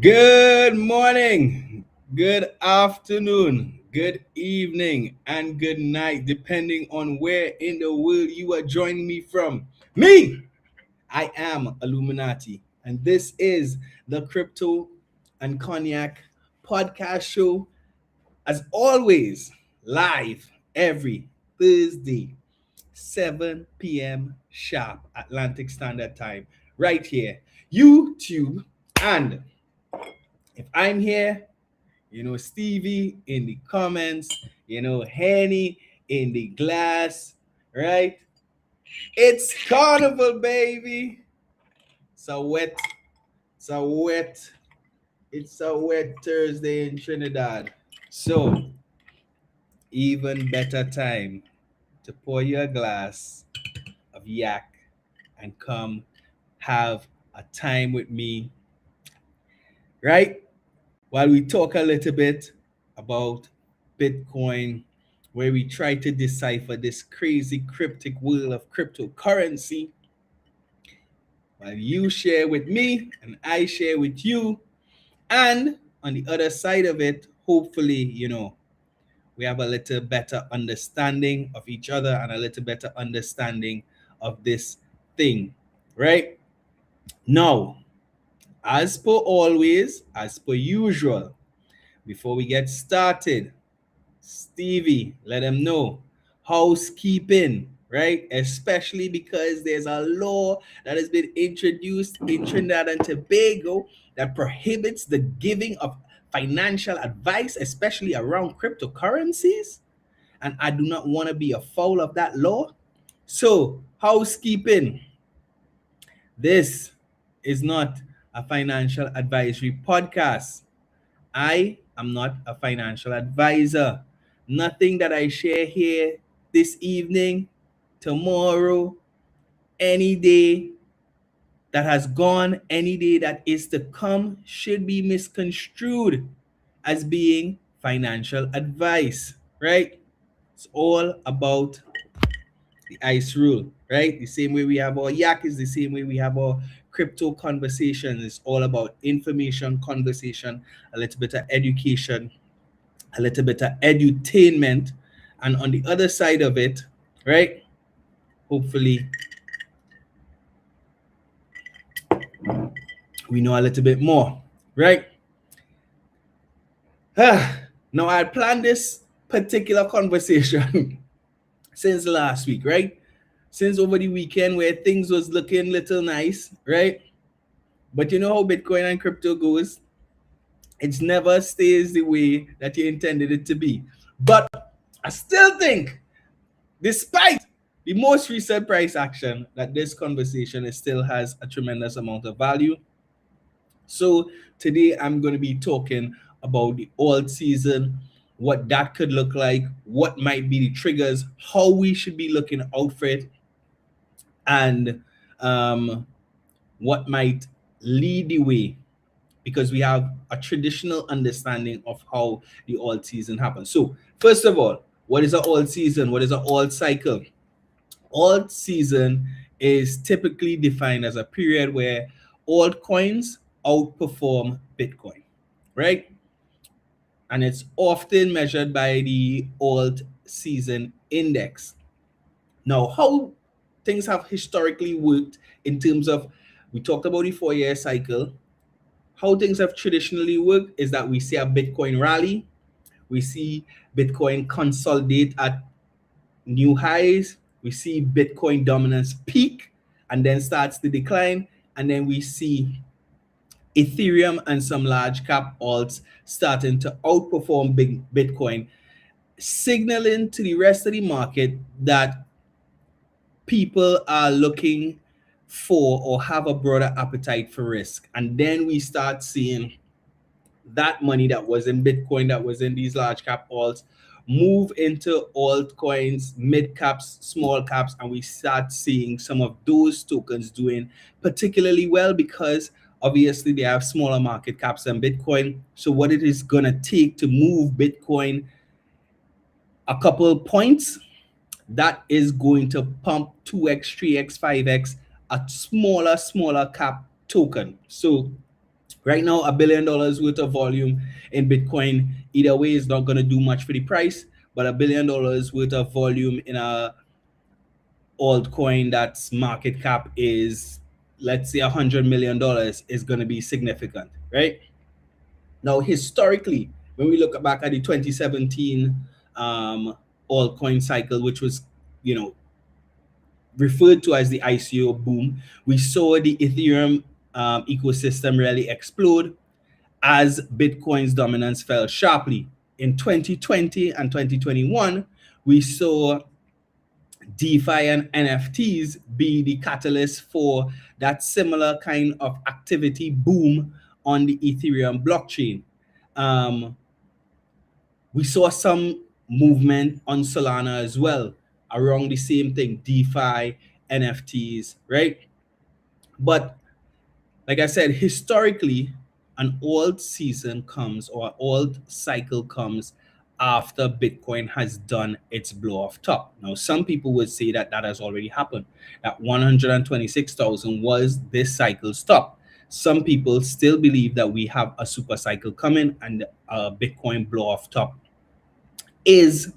Good morning, good afternoon, good evening, and good night, depending on where in the world you are joining me from. I am Illuminati, and this is the Crypto and Cognac podcast show, as always, live every Thursday, 7 p.m. sharp Atlantic Standard Time, right here, YouTube. And if I'm here, Stevie in the comments, Henny in the glass, right? It's carnival, baby. It's a wet, it's a wet, it's a wet Thursday in Trinidad. So, even better time to pour you a glass of yak and come have a time with me, right? While we talk a little bit about Bitcoin, where we try to decipher this crazy cryptic world of cryptocurrency, while you share with me and I share with you, and on the other side of it, hopefully, we have a little better understanding of each other and a little better understanding of this thing, right? Now, as per always, as per usual, before we get started, Stevie, let them know. Housekeeping, right? Especially because there's a law that has been introduced in Trinidad and Tobago that prohibits the giving of financial advice, especially around cryptocurrencies. And I do not want to be a foul of that law. So, housekeeping. This is not a financial advisory podcast. I am not a financial advisor. Nothing that I share here this evening, tomorrow, any day that has gone, any day that is to come should be misconstrued as being financial advice, right? It's all about the ICE rule, right? The same way we have our yak is the same way we have our crypto conversation. It's all about information, conversation, a little bit of education, a little bit of edutainment, and on the other side of it, right? Hopefully, we know a little bit more, right? Now, I planned this particular conversation since last week, right? Since over the weekend where things was looking little nice, right? But you know how Bitcoin and crypto goes? It never stays the way that you intended it to be. But I still think, despite the most recent price action, that this conversation still has a tremendous amount of value. So today I'm going to be talking about the alt season, what that could look like, what might be the triggers, how we should be looking out for it, and what might lead the way, because we have a traditional understanding of how the alt season happens. So first of all, what is an alt season? What is an alt cycle? Alt season is typically defined as a period where altcoins outperform Bitcoin, right? And it's often measured by the alt season index. Now, how things have historically worked in terms of, we talked about the 4-year cycle. How things have traditionally worked is that we see a Bitcoin rally, we see Bitcoin consolidate at new highs, we see Bitcoin dominance peak and then starts to decline, and then we see Ethereum and some large cap alts starting to outperform Bitcoin, signaling to the rest of the market that people are looking for or have a broader appetite for risk. And then we start seeing that money that was in Bitcoin, that was in these large cap alts, move into altcoins, mid caps, small caps, and we start seeing some of those tokens doing particularly well because obviously they have smaller market caps than Bitcoin. So what it is going to take to move Bitcoin a couple points, that is going to pump 2x, 3x, 5x a smaller cap token. So Right now, $1 billion worth of volume in Bitcoin, either way, is not going to do much for the price, but $1 billion worth of volume in a altcoin that's market cap is, let's say, $100 million is going to be significant, right? Now, historically, when we look back at the 2017 altcoin cycle, which was, you know, referred to as the ICO boom, we saw the Ethereum ecosystem really explode as Bitcoin's dominance fell sharply. In 2020 and 2021, we saw DeFi and NFTs be the catalyst for that similar kind of activity boom on the Ethereum blockchain. We saw some movement on Solana as well around the same thing, DeFi, NFTs, right? But like I said, historically, an alt season comes, or alt cycle comes, after Bitcoin has done its blow off top. Now, some people would say that that has already happened, that 126,000 was this cycle's top. Some people still believe that we have a super cycle coming, and Bitcoin blow off top is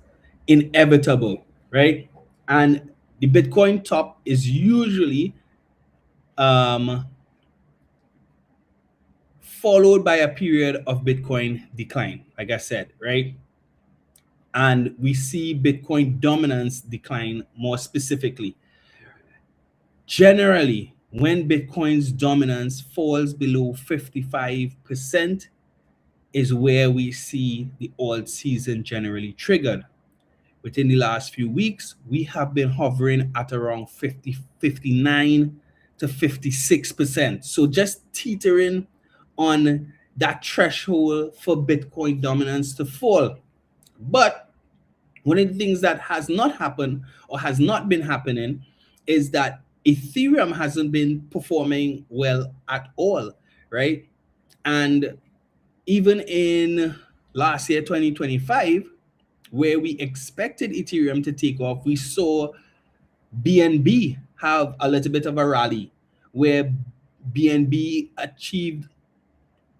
inevitable, right? And the Bitcoin top is usually followed by a period of Bitcoin decline, like I said, right? And we see Bitcoin dominance decline more specifically. Generally, when Bitcoin's dominance falls below 55% is where we see the alt season generally triggered. Within the last few weeks, we have been hovering at around 59 to 56%. So just teetering on that threshold for Bitcoin dominance to fall. But one of the things that has not happened, or has not been happening, is that Ethereum hasn't been performing well at all, right? And even in last year, 2025, where we expected Ethereum to take off, we saw BNB have a little bit of a rally, where BNB achieved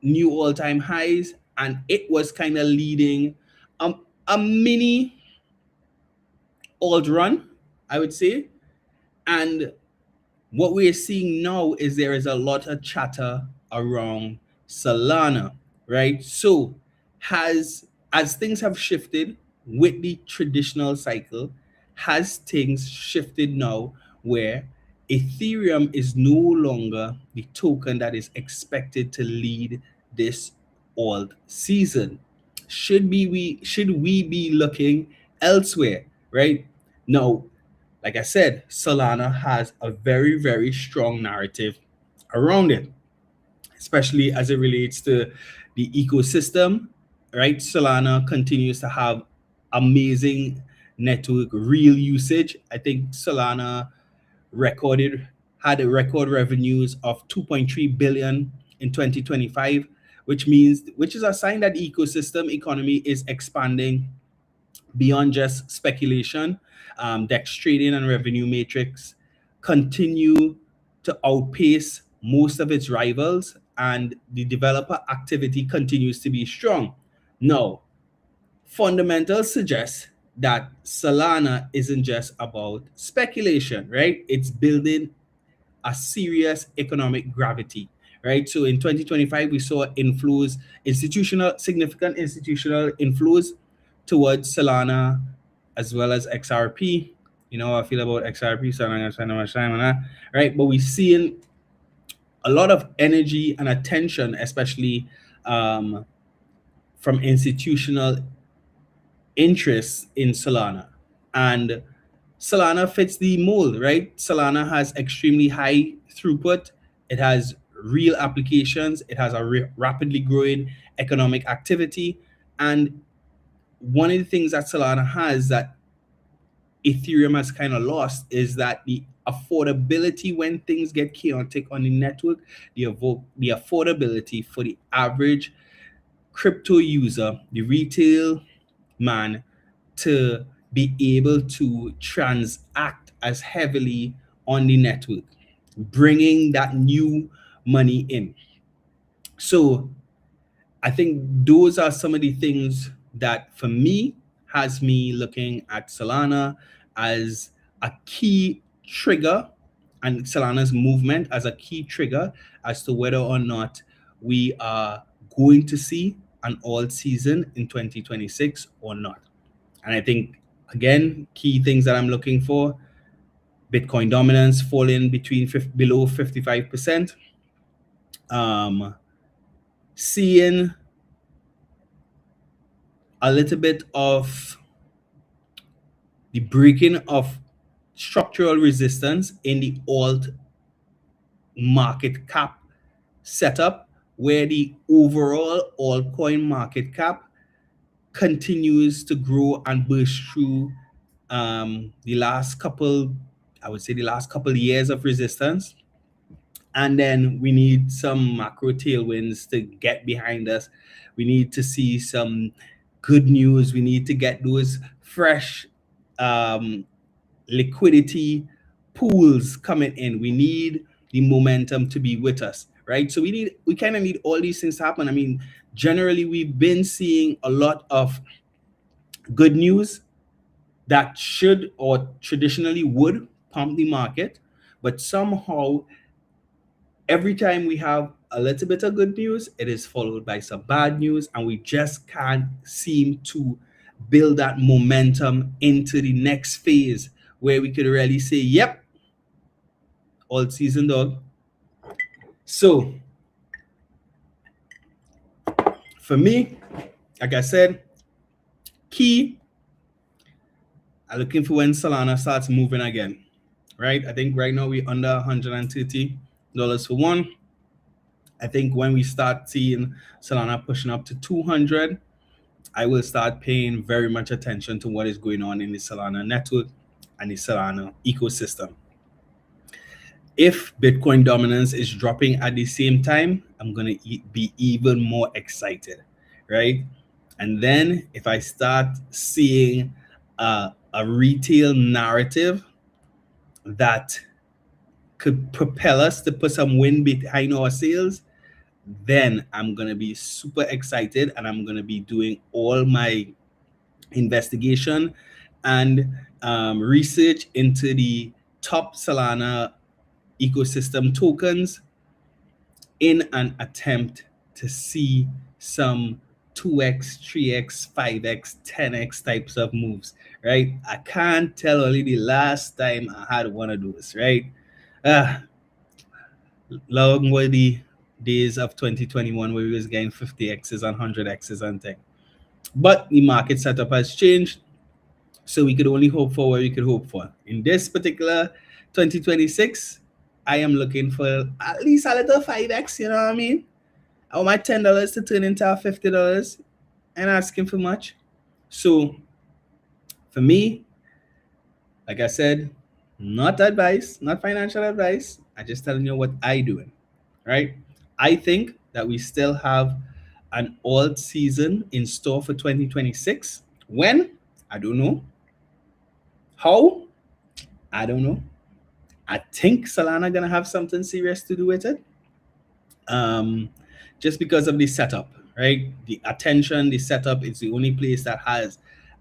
new all-time highs, and it was kind of leading a mini alt run, I would say. And what we're seeing now is there is a lot of chatter around Solana, right? So as things have shifted with the traditional cycle, has things shifted now where Ethereum is no longer the token that is expected to lead this alt season? Should we be looking elsewhere, right? Now, like I said, Solana has a very, very strong narrative around it, especially as it relates to the ecosystem, right? Solana continues to have amazing network real usage. I think Solana had a record revenues of 2.3 billion in 2025, which is a sign that the ecosystem economy is expanding beyond just speculation. DEX trading and revenue matrix continue to outpace most of its rivals, and the developer activity continues to be strong. Now, fundamentals suggest that Solana isn't just about speculation, right? It's building a serious economic gravity, right? So in 2025, we saw significant institutional inflows towards Solana as well as XRP. You know how I feel about XRP, so I'm not gonna spend much time on that, right? But we're seeing a lot of energy and attention, especially from institutional interests in Solana. And Solana fits the mold, right? Solana has extremely high throughput. It has real applications. It has a rapidly growing economic activity. And one of the things that Solana has that Ethereum has kind of lost is that the affordability when things get chaotic on the network, the affordability for the average crypto user, the retail man, to be able to transact as heavily on the network, bringing that new money in. So I think those are some of the things that for me has me looking at Solana as a key trigger, and Solana's movement as a key trigger as to whether or not we are going to see an all season in 2026 or not. And I think, again, key things that I'm looking for: Bitcoin dominance falling below 55%, seeing a little bit of the breaking of structural resistance in the alt market cap setup, where the overall altcoin market cap continues to grow and burst through the last couple, I would say the last couple of years of resistance. And then we need some macro tailwinds to get behind us. We need to see some good news. We need to get those fresh liquidity pools coming in. We need the momentum to be with us, right? So we kind of need all these things to happen. I mean, generally, we've been seeing a lot of good news that should or traditionally would pump the market, but somehow every time we have a little bit of good news, it is followed by some bad news, and we just can't seem to build that momentum into the next phase where we could really say, yep, all season dog. So for me, like I said, key, I'm looking for when Solana starts moving again, right? I think right now we're under $130 for one. I think when we start seeing Solana pushing up to 200, I will start paying very much attention to what is going on in the Solana network and the Solana ecosystem. If Bitcoin dominance is dropping at the same time, I'm going to be even more excited, right? And then if I start seeing a retail narrative that could propel us to put some wind behind our sails, then I'm going to be super excited, and I'm going to be doing all my investigation and research into the top Solana ecosystem tokens in an attempt to see some 2x, 3x, 5x, 10x types of moves, right? I can't tell only the last time I had one of those, right? Long were the days of 2021 where we was getting 50x's and 100x's and things. But the market setup has changed, so we could only hope for what we could hope for. In this particular 2026, I am looking for at least a little 5x, you know what I mean? I want my $10 to turn into $50 and asking for much. So for me, like I said, not advice, not financial advice. I'm just telling you what I doing, right? I think that we still have an alt season in store for 2026. When? I don't know. How? I don't know. I think Solana gonna have something serious to do with it. Just because of the setup, right? The attention, the setup is the only place that has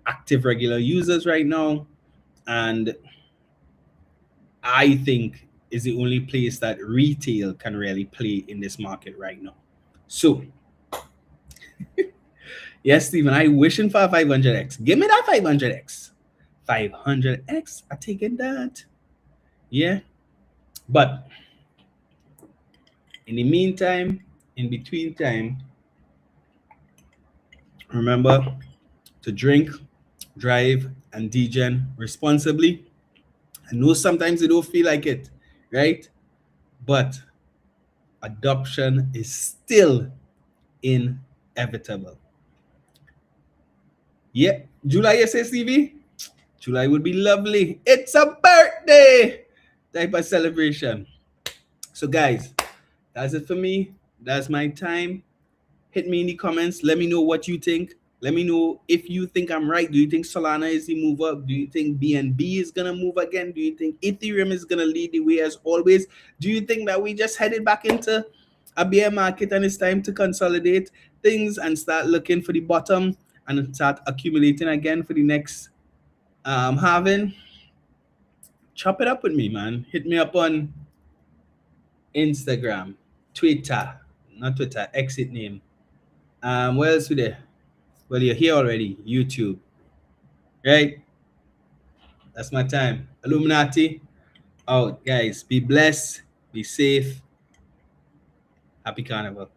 active regular users right now. And I think is the only place that retail can really play in this market right now. So yes, Stephen, I wishing for a 500x. Give me that 500x. 500x, I taking that. Yeah. But in the meantime, in between time, remember to drink, drive, and degen responsibly. I know sometimes you don't feel like it, right? But adoption is still inevitable. Yeah, July, yes, Stevie? July would be lovely. It's a birthday type of celebration. So, guys, that's it for me. That's my time. Hit me in the comments. Let me know what you think. Let me know if you think I'm right. Do you think Solana is the move up? Do you think BNB is going to move again? Do you think Ethereum is going to lead the way as always? Do you think that we just headed back into a bear market and it's time to consolidate things and start looking for the bottom and start accumulating again for the next halving, chop it up with me, man. Hit me up on Instagram, Twitter, not Twitter, exit name. What else we there? Well, you're here already. YouTube, right? That's my time. Illuminati out, guys. Be blessed. Be safe. Happy Carnival.